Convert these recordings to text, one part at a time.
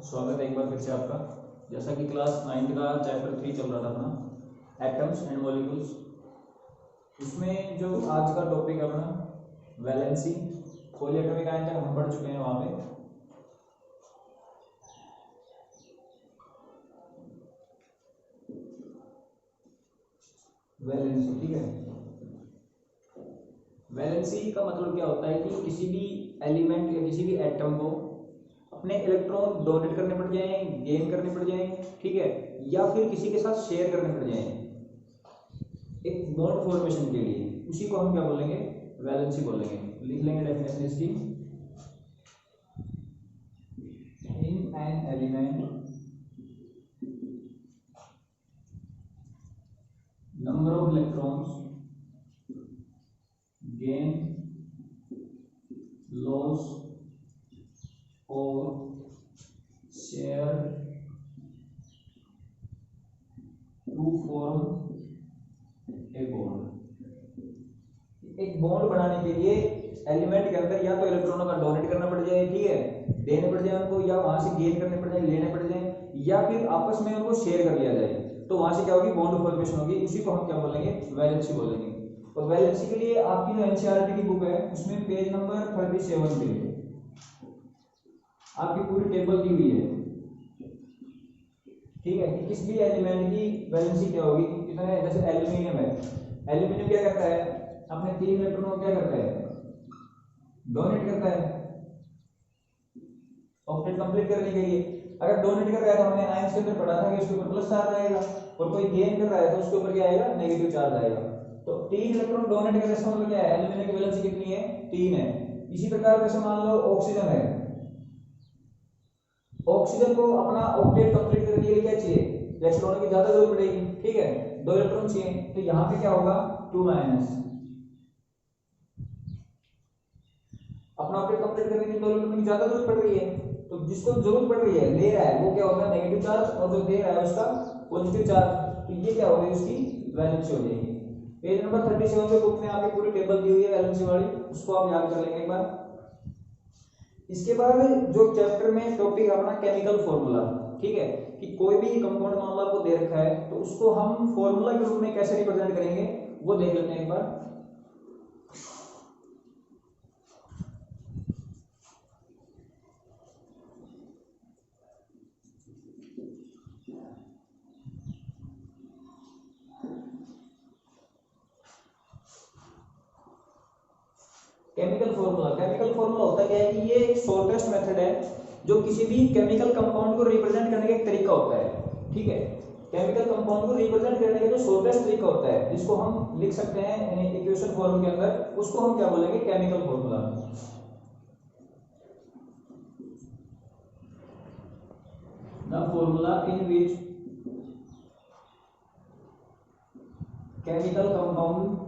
स्वागत है एक बार फिर से आपका। जैसा कि क्लास 9th का चैप्टर 3 चल रहा था अपना एटम्स एंड मॉलिक्यूल्स, उसमें जो आज का टॉपिक है अपना वैलेंसी, पॉलीएटॉमिक आयन तक हम पढ़ चुके हैं। वहाँ पे वैलेंसी, ठीक है। वैलेंसी का मतलब क्या होता है कि किसी भी एलिमेंट या किसी भी एटम को अपने इलेक्ट्रॉन डोनेट करने पड़ जाएं, गेन करने पड़ जाएं, ठीक है, या फिर किसी के साथ शेयर करने पड़ जाएं एक बॉन्ड फॉर्मेशन के लिए, उसी को हम क्या बोलेंगे, वैलेंसी बोलेंगे। लिख लेंगे डेफिनेशन इसकी। In an element number of electrons gain, loss और share to form a bond. एक बॉन्ड बनाने के लिए एलिमेंट के अंदर या तो इलेक्ट्रॉनों का डोनेट करना पड़ जाए, ठीक है, देने पड़ जाए उनको, या वहां से गेन करने पड़ जाए, लेने पड़ जाए, या फिर आपस में उनको शेयर कर लिया जाए, तो वहां से क्या होगी, बॉन्ड फॉर्मेशन होगी। उसी को हम क्या बोलेंगे, वैलेंसी बोलेंगे। और वैलेंसी के लिए आपकी जो एनसीईआरटी की बुक है उसमें पेज नंबर 37 पे आपकी पूरी टेबल दी हुई है, ठीक है, कि किस भी एलिमेंट की वैलेंसी क्या होगी, कितने। जैसे एल्यूमिनियम है, एल्यूमिनियम क्या करता है, अपने 3 इलेक्ट्रॉनों को क्या करता है, डोनेट करता है ऑक्टेट कंप्लीट करने के लिए। अगर डोनेट कर रहा है तो हमने आयंस के अंदर पढ़ा था कि उसके ऊपर प्लस चार्ज आएगा, और कोई गेन कर रहा है तो उसके ऊपर क्या आएगा, नेगेटिव चार्ज आएगा। तो 3 इलेक्ट्रॉन डोनेट करने से मतलब क्या है, एल्यूमिनियम की वैलेंसी कितनी है, 3 है। इसी प्रकार जैसे मान लो ऑक्सीजन है, ऑक्सीजन को अपना ऑक्टेट कंप्लीट करने के लिए क्या चाहिए, इलेक्ट्रॉनों की ज्यादा जरूरत पड़ेगी, ठीक है, 2 इलेक्ट्रॉन चाहिए। तो यहाँ पे क्या होगा, 2 माइनस, अपना ऑक्टेट कंप्लीट करने के लिए 2 इलेक्ट्रॉन की ज्यादा जरूरत पड़ रही है, तो जिसको जरूरत पड़ रही है ले रहा है वो क्या होगा, नेगेटिव चार्ज, और जो दे रहा है उसका पॉजिटिव चार्ज। तो ये क्या होगी, उसकी वैलेंसी हो जाएगी। पेज नंबर 37 पे बुक में आपकी पूरी टेबल दी हुई है वैलेंसी वाली, उसको आप याद कर लेंगे एक बार। इसके बाद जो चैप्टर में टॉपिक है अपना केमिकल फॉर्मूला, ठीक है, कि कोई भी कंपाउंड मान लो आपको दे रखा है तो उसको हम फॉर्मूला के रूप में कैसे रिप्रेजेंट करेंगे वो देख लेते हैं एक बार। केमिकल फॉर्मूला होता क्या है कि ये एक शॉर्टेस्ट मेथड है जो किसी भी केमिकल कंपाउंड को रिप्रेजेंट करने का एक तरीका होता है, ठीक है। केमिकल कंपाउंड को रिप्रेजेंट करने का जो शॉर्टेस्ट तरीका होता है जिसको हम लिख सकते हैं इक्वेशन फॉर्म के अंदर, उसको हम क्या बोलेंगे, chemical formula. The formula in which chemical compound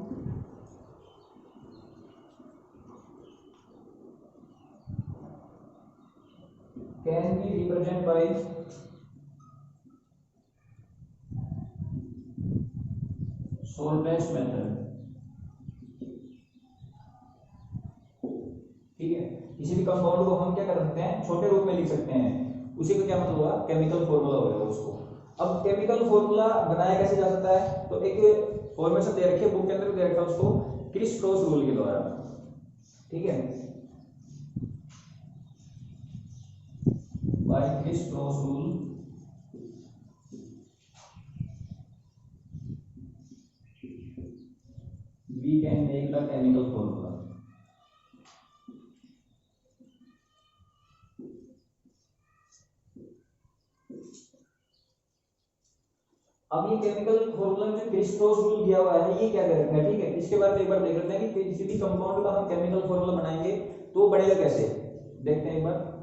can be represented by shortest method, ठीक है। किसी भी कंपाउंड को हम क्या कर सकते हैं, छोटे रूप में लिख सकते हैं, उसी का क्या मतलब हुआ, केमिकल फॉर्मूला हो गया उसको। अब केमिकल फॉर्मूला बनाया कैसे जा सकता है, तो एक फॉर्मेशन दे रखी है बुक के अंदर भी दे रखा है उसको, क्रिस क्रॉस रूल के द्वारा, ठीक है, by Criss-Cross rule we can make the chemical formula। अब ये केमिकल फॉर्मूला में जो क्रिस-क्रॉस रूल दिया हुआ है ये क्या दे रखा है, ठीक है, इसके बारे में एक बार देख लेते हैं कि किसी भी कंपाउंड का हम केमिकल फॉर्मूला बनाएंगे तो वो बनेगा कैसे, देखते हैं एक बार।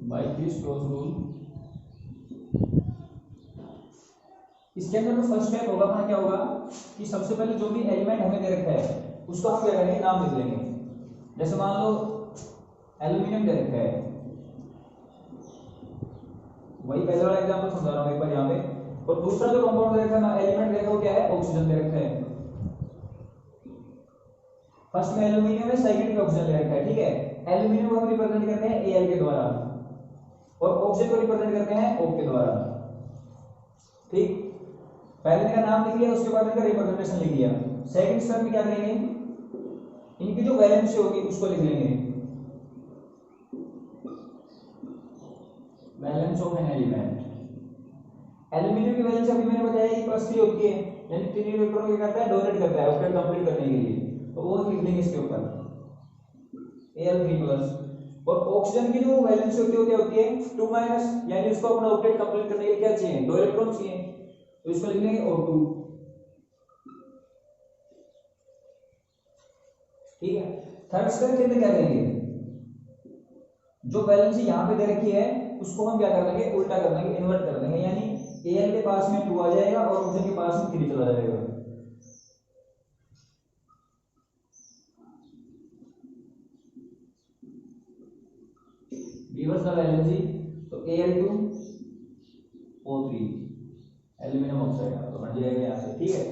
बाय क्रिस-क्रॉस रूल, इसके अंदर जो फर्स्ट स्टेप होगा अपना क्या होगा कि सबसे पहले जो भी एलिमेंट हमें दे रखा है उसको हम क्या करेंगे, नाम लिख लेंगे। जैसे मान लो एल्यूमिनियम दे रखा है, वही पहले वाला एग्जांपल समझा रहा हूं एक बार यहाँ पे। और दूसरा जो कंपाउंड दे रखा है, एलिमेंट देखो क्या है, ऑक्सीजन दे रखा है। फर्स्ट में एल्यूमिनियम है, सेकंड में ऑक्सीजन ले रखा है, ठीक है। एल्यूमिनियम को हम रिप्रेजेंट करते हैं Al के द्वारा और ऑक्सीजन को रिप्रेजेंट करते हैं O के द्वारा, ठीक। पहले इनका नाम लिख लिया, उसके बाद इनका रिप्रेजेंटेशन लिख लिया। सेकंड स्टेप में क्या करेंगे, इनकी जो वैलेंसी होगी उसको लिख लेंगे, valence of an element. Aluminium की वैलेंसी अभी मैंने बताया कि +3 होती है, यानी 3 इलेक्ट्रॉन क्या करता है, डोनेट करता है ऑक्टेट कंप्लीट करने के लिए, तो वो लिख देंगे इसके ऊपर Al3+। और ऑक्सीजन की जो वैलेंसी होती है क्या होती है, 2-, यानी उसको अपना ऑक्टेट कंप्लीट करने के लिए क्या चाहिए, 2 इलेक्ट्रॉन चाहिए, तो इसको लिख लेंगे O2, ठीक है। थर्ड स्टेप के अंदर क्या करेंगे, जो वैलेंसी यहां पे दे रखी है उसको हम क्या कर देंगे, उल्टा कर देंगे, इन्वर्ट कर देंगे, यानी Al के पास में 2 आ जाएगा और ऑक्सीजन के पास में 3 चला जाएगा। रिवर्स द वैलेंसी, तो Al2O3 एल्यूमिनियम ऑक्साइड तो बन जाएगा यहां से, ठीक है।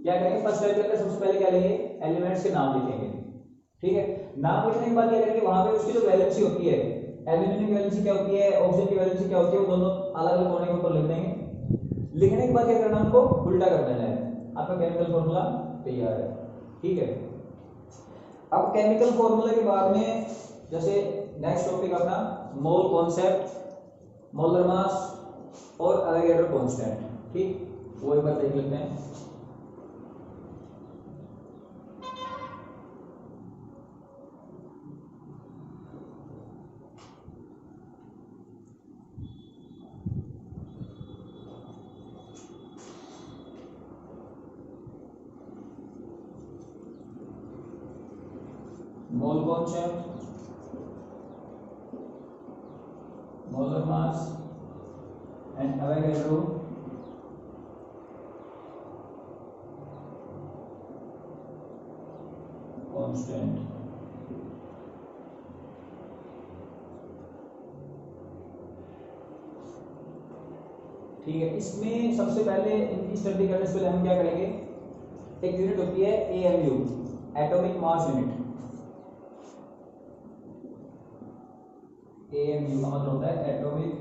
क्या करेंगे, फर्स्ट स्टेप के अंदर सबसे पहले क्या लेंगे, एलिमेंट्स के नाम लिखेंगे, ठीक है। नाम लिखने के बाद क्या करेंगे, वहां पे उसकी जो वैलेंसी होती है, एल्यूमिनियम की वैलेंसी क्या होती है, ऑक्सीजन की वैलेंसी क्या होती है, वो दोनों अलग अलग कोने के ऊपर लिख देंगे। लिखने के बाद क्या करना, उनको उल्टा कर देना है, आपका केमिकल फॉर्मूला तैयार है, ठीक है। अब केमिकल फॉर्मूला के बाद में जैसे नेक्स्ट टॉपिक अपना मोल कॉन्सेप्ट, मोलर मास और अवोगाड्रो कांस्टेंट, ठीक, वो एक बार देख लेते हैं। Mole concept, molar mass and Avogadro constant. ठीक है, इसमें सबसे पहले इनकी स्टडी करने से पहले हम क्या करेंगे, एक यूनिट होती है AMU, atomic mass unit. AMU का मतलब होता है एटॉमिक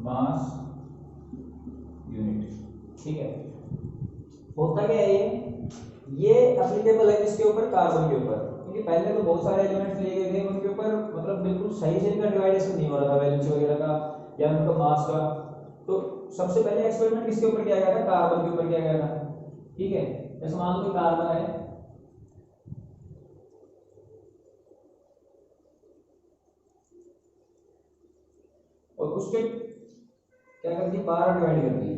मास यूनिट, ठीक है। होता क्या है ये एप्लीकेबल है किसके ऊपर, कार्बन के ऊपर, क्योंकि पहले तो बहुत सारे एलिमेंट्स लिए गए थे, उनके ऊपर मतलब बिल्कुल सही से इनका डिवाइडेशन नहीं हो रहा था वैलेंसी वगैरह का या उनका मास का। तो सबसे पहले एक्सपेरिमेंट किसके ऊपर किया गया था, कार्बन के ऊपर किया गया था, ठीक है। जैसे मान लो कार्बन है, और उसके क्या करती है, 12 डिवाइड करती है,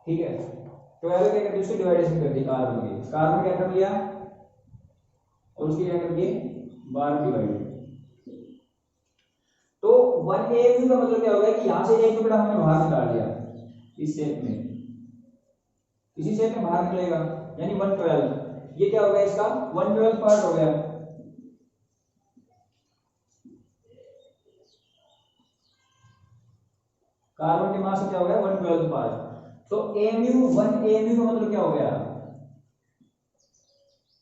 ठीक है। 12 क्या करती है, उसकी डिवाइडेशन कर दी कार्बन की, कार्बन क्या कर लिया और उसकी क्या कर दी 12 डिवाइड। तो 1 AMU का मतलब क्या होगा कि यहां से एक टुकड़ा हमने बाहर निकाल लिया इस शेप में, इसी शेप में बाहर निकलेगा, यानी 112। ये क्या हो गया, इसका 112 पार्ट हो गया। कार्बन के मास से क्या हो गया, 112 पार्ट। तो AMU 1 AMU का मतलब क्या हो गया,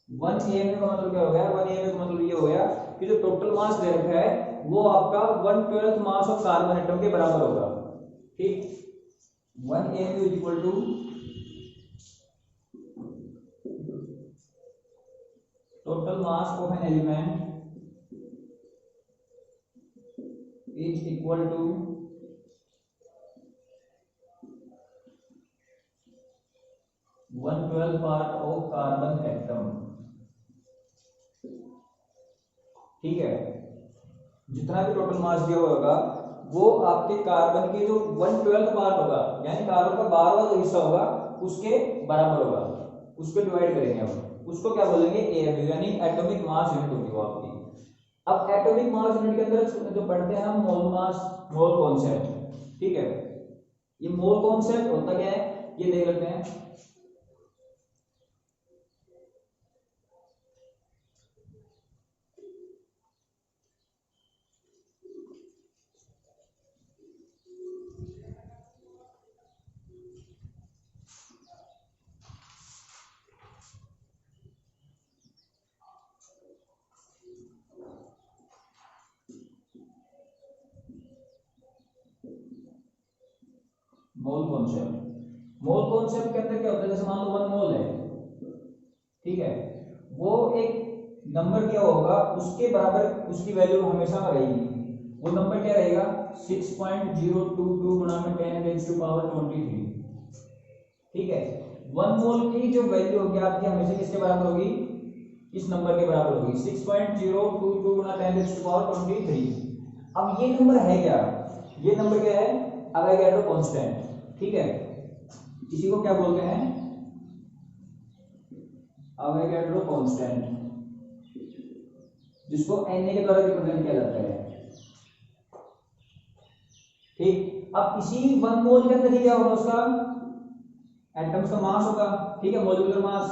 1 AMU का मतलब क्या हो गया, 1 AMU का मतलब ये हो गया कि जो टोटल मास दे रखा है वो आपका 1/12 मास ऑफ कार्बन एटम के बराबर होगा, ठीक। 1 AMU is equal to total mass of an element is equal to 1/12 part of carbon atom, ठीक है। जितना भी टोटल मास दिया होगा वो आपके कार्बन के जो 1/12 पार्ट होगा, यानी कार्बन का 12वां जो हिस्सा होगा उसके बराबर होगा, उसको डिवाइड करेंगे अब, उसको क्या बोलेंगे एएमयू, यानी एटॉमिक मास यूनिट होगी वो आपकी। अब एटॉमिक मास यूनिट के अंदर जो पढ़ते हैं हम मोल मास, मोल कॉन्सेप्ट, ठीक है। ये मोल कॉन्सेप्ट होता क्या है ये देख लेते हैं। मोल कॉन्सेप्ट, मोल कॉन्सेप्ट के अंदर क्या होता है, जैसे मान लो 1 मोल है, ठीक है, वो एक नंबर क्या होगा उसके बराबर उसकी वैल्यू हमेशा रहेगी। वो नंबर क्या रहेगा 6.022 गुणा में 10⁻23, ठीक है। 1 मोल की जो वैल्यू होगी आपकी हमेशा किसके बराबर होगी, इस नंबर के बराबर होगी 6.022 गुणा 10⁻23। अब ये नंबर है क्या, ये नंबर क्या है अवोगाड्रो कांस्टेंट, ठीक है। इसी को क्या बोलते हैं अवोगाड्रो कांस्टेंट, जिसको Na के द्वारा रिप्रेजेंट किया जाता है, ठीक। अब इसी 1 मोल के अंदर ही क्या होगा उसका एटम्स का मास होगा, ठीक है, मॉलिक्यूलर मास।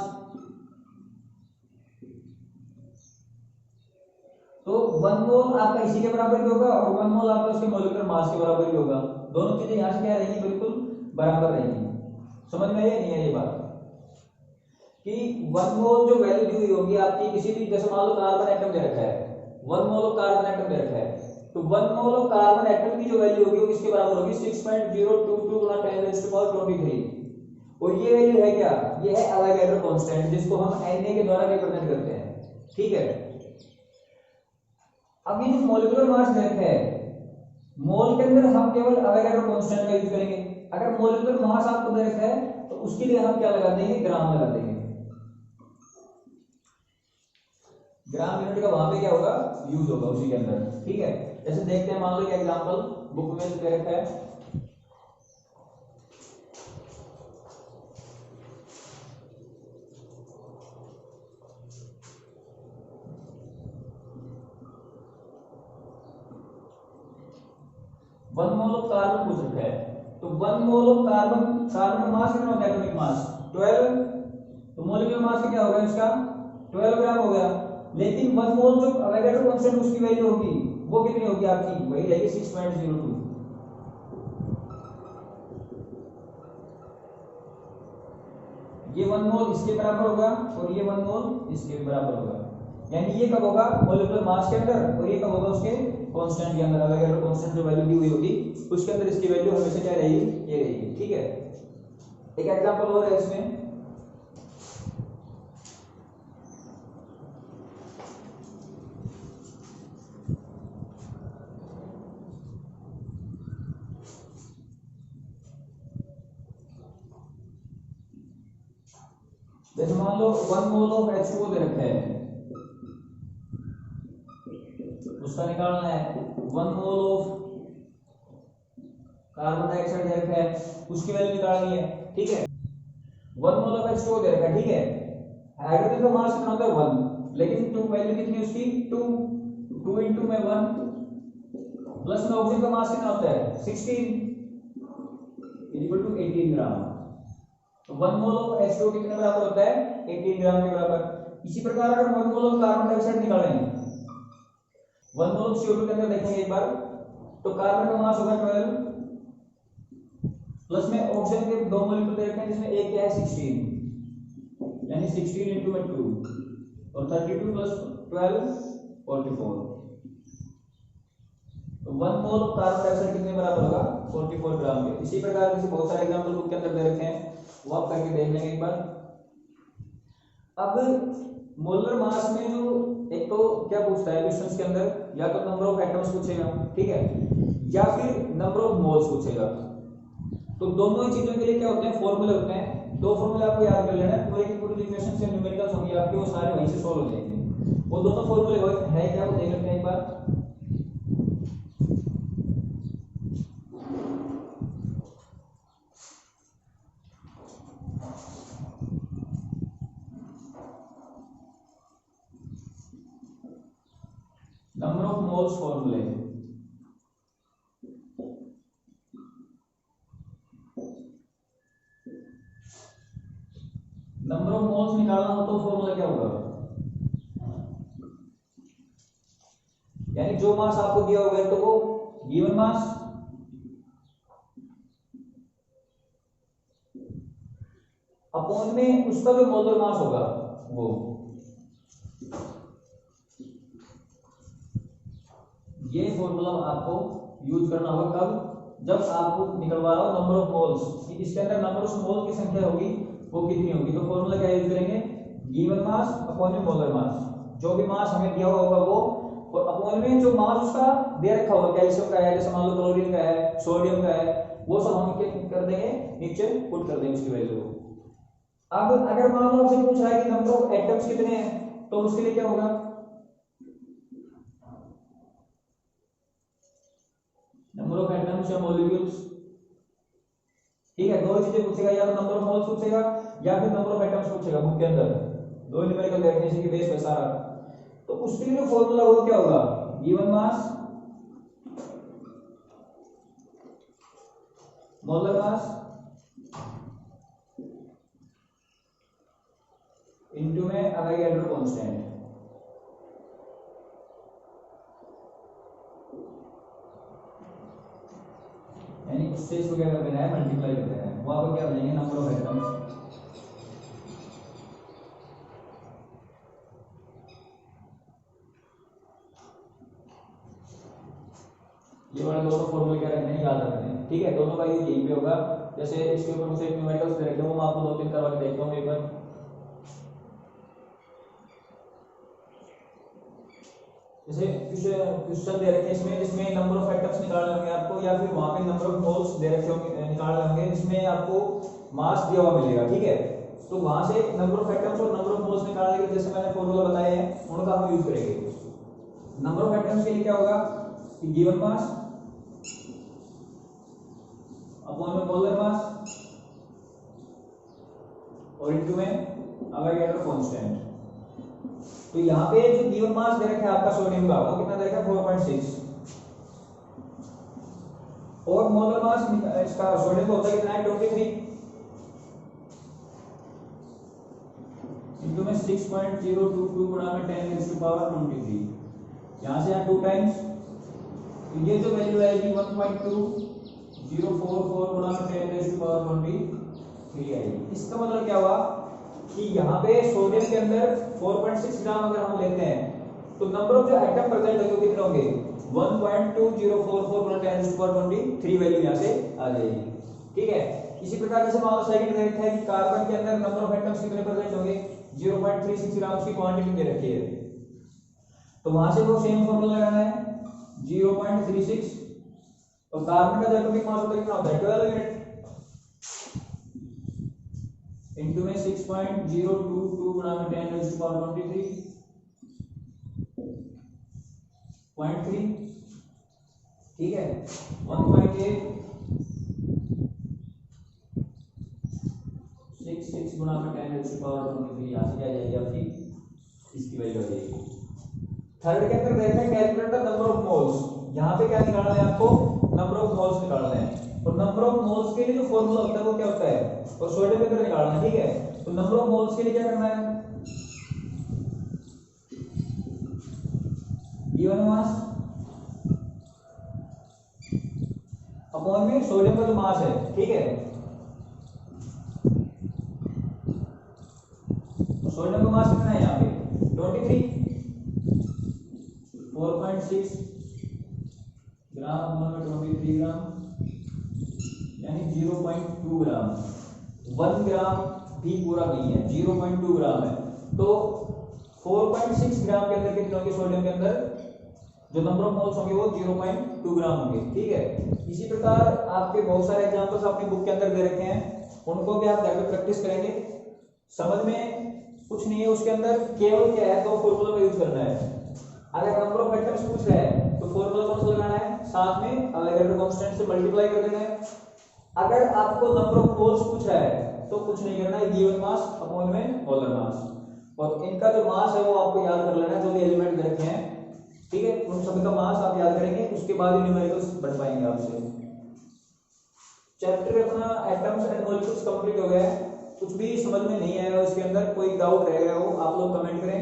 तो 1 मोल आपका इसी के बराबर भी होगा और 1 मोल आपका उसके मॉलिक्यूलर मास के बराबर भी होगा। दोनों चीजें यहां से क्या रहेंगी बिल्कुल बराबर रहेंगी। समझ में आई नहीं है ये बात कि 1 मोल जो वैल्यू दी हुई होगी आपकी किसी भी, जैसे मान लो कार्बन एटम दे रखा है, 1 मोल ऑफ कार्बन एटम दे रखा है, तो 1 मोल ऑफ कार्बन एटम की जो वैल्यू होगी वो किसके बराबर होगी 6.022 गुणा 10⁻23। और ये वैल्यू है क्या, ये है अवोगाड्रो कांस्टेंट, जिसको हम Na के द्वारा रिप्रेजेंट करते हैं, ठीक है। अब ये जो मॉलिक्यूलर मास दे रखा है, मोल के अंदर हम केवल अवोगाड्रो कांस्टेंट का यूज करेंगे। अगर मॉलिक्यूलर मास आपको दे रखा है तो उसके लिए हम क्या लगा देंगे ग्राम लगा देंगे। ग्राम यूनिट का वहां पे क्या होगा यूज होगा उसी के अंदर, ठीक है। जैसे देखते हैं, मान लो एक एग्जांपल बुक में दे रखा है, वन मोल ऑफ कार्बन पूछ रखा है, तो 1 मोल ऑफ कार्बन, कार्बन का मास कितना होता है एटॉमिक मास 12, तो मॉलिक्यूलर मास क्या होगा इसका 12 ग्राम हो गया। लेकिन 1 मोल जो अवोगाड्रो कांस्टेंट उसकी वैल्यू होगी वो कितनी होगी आपकी, वही रहेगी 6.02। ये 1 मोल इसके बराबर होगा और ये 1 मोल इसके बराबर होगा, यानी ये कब होगा मॉलिक्यूलर मास के अंदर और ये कब होगा उसके कांस्टेंट के अंदर। अवोगाड्रो कांस्टेंट जो वैल्यू दी हुई होगी उसके अंदर इसकी वैल्यू हमेशा क्या रहेगी ये रहेगी, ठीक है। एक एग्जांपल और है इसमें, जैसे मान लो 1 मोल ऑफ H2O दे रखा है, उसका निकालना है। 1 मोल ऑफ कार्बन डाइऑक्साइड दे रखा है, उसकी वैल्यू निकालनी है, ठीक है। 1 मोल ऑफ H2O दे रखा है, ठीक है। हाइड्रोजन का मास कितना होता है 1, लेकिन टू वैल्यू कितनी उसकी 2, 2 into में 1 प्लस में ऑक्सीजन का मास कितना होता है 16 इक्वल टू 18 ग्राम। तो 1 मोल ऑफ H2O कितने बराबर होता है 18 ग्राम के बराबर। इसी प्रकार अगर 1 मोल ऑफ कार्बन डाइऑक्साइड निकालेंगे, 1 मोल ऑफ CO2 के अंदर देखेंगे एक बार, तो कार्बन का मास होगा 12 प्लस में ऑक्सीजन के 2 मॉलिक्यूल दे रखे हैं जिसमें एक क्या है 16, यानी 16 into में 2 और 32 प्लस 12 44। तो 1 मोल ऑफ कार्बन डाइऑक्साइड कितने बराबर होगा 44 ग्राम के। इसी प्रकार जैसे बहुत सारे एग्जांपल बुक के अंदर दे रखे हैं, वो आप करके देख लेंगे एक बार। अब मोलर मास में जो एक तो क्या पूछता है क्वेश्चंस के अंदर, या तो नंबर ऑफ एटम्स पूछेगा, ठीक है, या फिर नंबर ऑफ मोल्स पूछेगा। तो दोनों ही चीजों के लिए क्या होते हैं फॉर्मूले होते हैं, दो फॉर्मूले आपको याद कर लेना है। पूरे की पूरी इक्वेशन से न्यूमेरिकल्स होंगे आपके, वो सारे वहीं से सॉल्व हो जाएंगे। वो दोनों फॉर्मूले है क्या वो देख लेते हैं एक बार। फॉर्मूले। नंबर ऑफ मोल्स निकालना हो तो फॉर्मूला क्या होगा, यानी जो मास आपको दिया होगा तो वो गिवन मास अपॉन में उसका जो मोलर मास होगा वो। ये फॉर्मूला आपको यूज करना होगा कब, जब आपको निकलवा रहा हो नंबर ऑफ मोल्स, इसके अंदर नंबर ऑफ मोल्स की संख्या होगी वो कितनी होगी। तो फॉर्मूला क्या यूज करेंगे, गिवन मास अपॉन में मोलर मास। जो भी मास हमें दिया हुआ होगा वो, और अपॉन में जो मास उसका दे रखा होगा, कैल्शियम का है, जैसे मान लो क्लोरीन का है, सोडियम का है, वो सब हम कर देंगे नीचे पुट कर देंगे उसकी वैल्यू को। अब अगर मान लो आपसे पूछ रहा है कि नंबर ऑफ एटम्स कितने हैं, तो उसके लिए क्या होगा, नंबर ऑफ एटम्स या मॉलिक्यूल्स। ठीक है, दो चीजें पूछेगा, या तो नंबर ऑफ मोल्स पूछेगा या फिर नंबर ऑफ एटम्स पूछेगा बुक के अंदर, दो न्यूमेरिकल डेफिनेशन की बेस पे सारा। तो उसके लिए जो फॉर्मूला होगा क्या होगा, given mass molar mass into में अवोगाड्रो कांस्टेंट। यानी उससे इसको क्या कर देना है, मल्टीप्लाई कर देना है, वो आपको क्या मिलेंगे, नंबर ऑफ एटम्स। ये वाले दोनों फॉर्मूले क्या रखने हैं, याद रखने हैं। ठीक है, दोनों का यूज यहीं पे होगा। जैसे इसके ऊपर मुझे एक न्यूमेरिकल्स दे रखे हैं, वो मैं आपको 2-3 करवा के देखता हूँ एक बार। जैसे क्वेश्चन दे रखे हैं इसमें, जिसमें नंबर ऑफ एटम्स निकालने होंगे आपको, या फिर वहां पे नंबर ऑफ मोल्स दे रखे होंगे निकालने होंगे, जिसमें आपको मास दिया हुआ मिलेगा। ठीक है, तो वहां से नंबर ऑफ एटम्स और नंबर ऑफ मोल्स निकालने के जैसे मैंने फॉर्मूला बताए हैं उनका हम यूज करेंगे। नंबर ऑफ एटम्स के लिए क्या होगा, कि गिवन मास अपॉन में मोलर मास और इनटू में अवोगाड्रो कांस्टेंट। तो यहाँ पे जो गिवन मास दे रखा है आपका सोडियम का, वो कितना दे रखा है, 4.6, और मोलर मास इसका सोडियम का होता है कितना है, 23, इनटू में 6.022 गुणा में 10⁻23। यहाँ से 2 टाइम्स, तो ये जो वैल्यू आएगी 1.2044 गुणा में 10⁻23 आएगी। इसका मतलब क्या हुआ कि यहाँ पे सोडियम के अंदर 4.6 ग्राम अगर हम लेते हैं तो नंबर ऑफ जो एटम प्रेजेंट होंगे कितने होंगे, 1.2044 गुणा 10⁻23 वैल्यू यहाँ से आ जाएगी। ठीक है, इसी प्रकार जैसे मान लो सेकंड दे रखा है कि कार्बन के अंदर नंबर ऑफ एटम्स कितने प्रेजेंट होंगे, 0.36 ग्राम की क्वांटिटी दे रखी है, तो वहां से वो सेम फॉर्मूला लगाना है 0.36, और कार्बन का जो एटॉमिक मास होता है कितना होता है, 12 यूनिट, इनटू में 6.022 गुणा में 10⁻23.3। ठीक है, 1.866 गुणा में 10⁻23, यहाँ से क्या जाएगी आपकी, इसकी वैल्यू आ जाएगी। थर्ड के अंदर देखते हैं calculate the number of moles. यहाँ पे क्या निकालना है आपको, नंबर ऑफ मोल्स निकालना है, और नंबर ऑफ मोल्स के लिए जो फॉर्मूला होता है वो क्या होता है, और सोडियम के अंदर निकालना है। ठीक है, तो नंबर ऑफ मोल्स के लिए क्या करना है, गिवन मास अपॉन में सोडियम का जो मास है। ठीक है, तो सोडियम का मास कितना है यहाँ पे, 23, 4.6 ग्राम अपॉन में 23 ग्राम, यानी 0.2 ग्राम। 1 ग्राम भी पूरा नहीं है, 0.2 ग्राम है। तो 4.6 ग्राम के अंदर कितने होंगे, सोडियम के अंदर जो नंबर ऑफ मोल्स होंगे वो 0.2 ग्राम होंगे। ठीक है, इसी प्रकार आपके बहुत सारे एग्जांपल्स आपकी बुक के अंदर दे रखे हैं, उनको भी आप जाकर प्रैक्टिस करेंगे। समझ में कुछ नहीं है उसके अंदर, केवल क्या है, दो फॉर्मूला का यूज करना है। अगर नंबर ऑफ एटम्स पूछ रहा है तो फॉर्मूला कौन सा लगाना है, साथ में अवोगाड्रो कांस्टेंट से मल्टीप्लाई कर देना है। अगर आपको नंबर ऑफ मोल्स पूछ रहा है तो कुछ नहीं करना है, गिवन मास अपॉन में मोलर मास, और इनका जो मास है वो आपको याद कर लेना है, जो भी एलिमेंट दे रखे हैं ठीक है, उन सभी का मास आप याद करेंगे, उसके बाद ही न्यूमेरिकल्स बढ़ पाएंगे आपसे। चैप्टर अपना एटम्स एंड मॉलिक्यूल्स कंप्लीट हो गया है। कुछ भी समझ में नहीं आया इसके अंदर, कोई डाउट रह गया हो आप लोग कमेंट करें,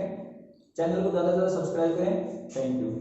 चैनल को ज़्यादा से ज़्यादा सब्सक्राइब करें। Thank you.